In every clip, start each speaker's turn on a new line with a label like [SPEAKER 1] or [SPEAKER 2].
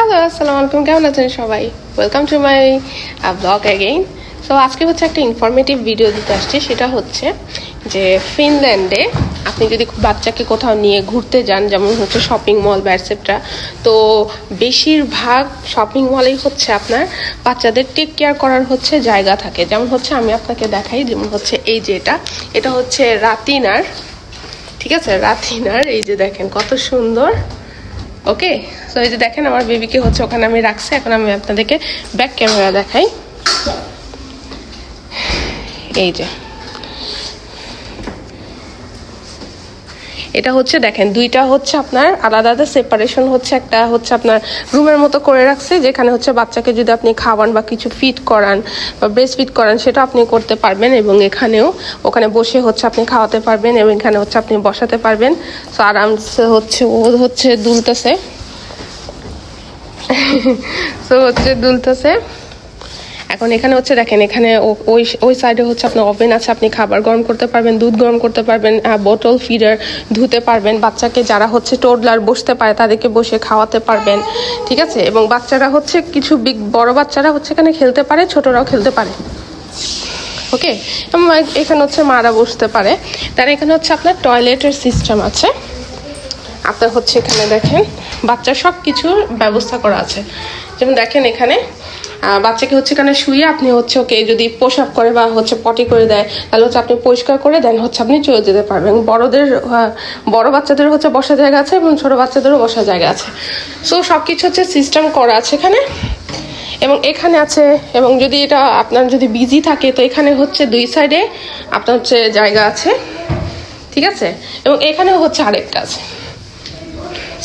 [SPEAKER 1] Hello আসসালামু আলাইকুম, কেমন আছেন সবাই? Welcome to my blog again. So আজকে হচ্ছে একটা ইনফরমেটিভ ভিডিও দিতে আসছি। সেটা হচ্ছে যে ফিনল্যান্ডে আপনি যদি বাচ্চাকে কোথাও নিয়ে ঘুরতে যান, যেমন হচ্ছে শপিং মল বা এটসেট্রা, তো বেশিরভাগ শপিং মলেই হচ্ছে আপনার বাচ্চাদের টেক কেয়ার করার হচ্ছে জায়গা থাকে। যেমন হচ্ছে আমি আপনাকে দেখাই, যেমন হচ্ছে এই যে এটা হচ্ছে রাতিনার, ঠিক আছে? রাতিনার এই যে দেখেন কত সুন্দর। ওকে, সো এই যে দেখেন আমার বেবিকে হচ্ছে ওখানে আমি রাখছি। এখন আমি আপনাদেরকে ব্যাক ক্যামেরা দেখাই। এই যে এটা হচ্ছে দেখেন, দুইটা হচ্ছে আপনার আলাদা আলাদা সেপারেশন হচ্ছে। একটা হচ্ছে আপনার রুমের মতো করে রাখছে, যেখানে হচ্ছে বাচ্চাকে যদি আপনি খাওয়ান বা কিছু ফিড করান বা ব্রেস্ট ফিড করান সেটা আপনি করতে পারবেন, এবং এখানেও ওখানে বসে হচ্ছে আপনি খাওয়াতে পারবেন, এবং এখানে হচ্ছে আপনি বসাতে পারবেন। সো আরামসে হচ্ছে ও হচ্ছে দুলতেছে সো হচ্ছে দুলতেছে। এখন এখানে হচ্ছে দেখেন, এখানে ওই সাইডে হচ্ছে আপনার ওভেন আছে, আপনি খাবার গরম করতে পারবেন, দুধ গরম করতে পারবেন, বোতল ফিডার ধুতে পারবেন, বাচ্চাকে যারা হচ্ছে টোডলার বসতে পারে তাদেরকে বসে খাওয়াতে পারবেন, ঠিক আছে? এবং বাচ্চারা হচ্ছে কিছু বড় বাচ্চারা হচ্ছে এখানে খেলতে পারে, ছোটরাও খেলতে পারে। ওকে, এবং এখানে হচ্ছে মারা বসতে পারে। তার এখানে হচ্ছে আপনার টয়লেটের সিস্টেম আছে। আপনার হচ্ছে এখানে দেখেন বাচ্চার সব কিছুর ব্যবস্থা করা আছে। যেমন দেখেন এখানে বাচ্চাকে হচ্ছে এখানে শুয়ে আপনি হচ্ছে ওকে যদি পোশাক করে বা হচ্ছে পটি করে দেয়, তাহলে হচ্ছে আপনি পরিষ্কার করে দেন, হচ্ছে আপনি চলে যেতে পারবেন। বড় বাচ্চাদের হচ্ছে বসার জায়গা আছে এবং ছোট বাচ্চাদেরও বসার জায়গা আছে। সো সব কিছু হচ্ছে সিস্টেম করা আছে এখানে, এবং এখানে আছে। এবং যদি এটা আপনার যদি বিজি থাকে, তো এখানে হচ্ছে দুই সাইডে আপনার হচ্ছে জায়গা আছে, ঠিক আছে? এবং এখানেও হচ্ছে আরেকটা আছে,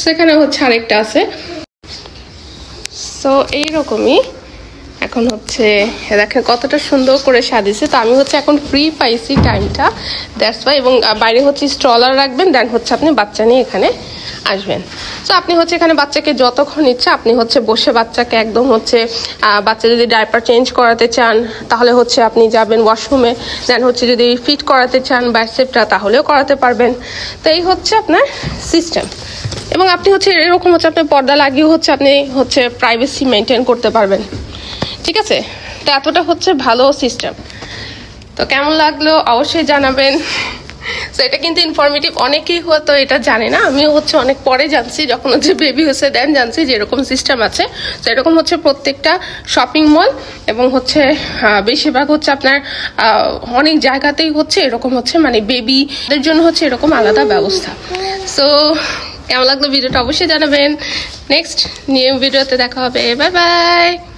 [SPEAKER 1] সেখানে হচ্ছে আরেকটা আছে। সো এইরকমই এখন হচ্ছে দেখেন কতটা সুন্দর করে সাজিয়েছে। তো আমি হচ্ছে এখন ফ্রি পাইছি টাইমটা, দ্যাটস ওয়াই। এবং বাইরে হচ্ছে স্ট্রলার রাখবেন, দেন হচ্ছে আপনি বাচ্চা নিয়ে এখানে আসবেন। সো আপনি হচ্ছে এখানে বাচ্চাকে যতক্ষণ ইচ্ছা আপনি হচ্ছে বসে বাচ্চাকে একদম হচ্ছে বাচ্চা যদি ডাইপার চেঞ্জ করাতে চান তাহলে হচ্ছে আপনি যাবেন ওয়াশরুমে, দেন হচ্ছে যদি ফিট করাতে চান বা এটসেট্রা তাহলেও করাতে পারবেন। তো এই হচ্ছে আপনার সিস্টেম। এবং আপনি হচ্ছে এরকম হচ্ছে আপনি পর্দা লাগিয়েও হচ্ছে আপনি হচ্ছে প্রাইভেসি মেনটেন করতে পারবেন, ঠিক আছে? তো এতটা হচ্ছে ভালো সিস্টেম। তো কেমন লাগলো অবশ্যই জানাবেন। তো এটা কিন্তু ইনফরমেটিভ, অনেকেই হয়তো এটা জানে না। আমিও হচ্ছে অনেক পরে জানছি, যখন হচ্ছে বেবি হয়েছে দেন জানছি যে এরকম সিস্টেম আছে। তো এরকম হচ্ছে প্রত্যেকটা শপিং মল এবং হচ্ছে বেশিরভাগ হচ্ছে আপনার অনেক জায়গাতেই হচ্ছে এরকম হচ্ছে মানে বেবিদের জন্য হচ্ছে এরকম আলাদা ব্যবস্থা। সো কেমন লাগলো ভিডিওটা অবশ্যই জানাবেন। নেক্সট নিউ ভিডিওতে দেখা হবে। Bye bye.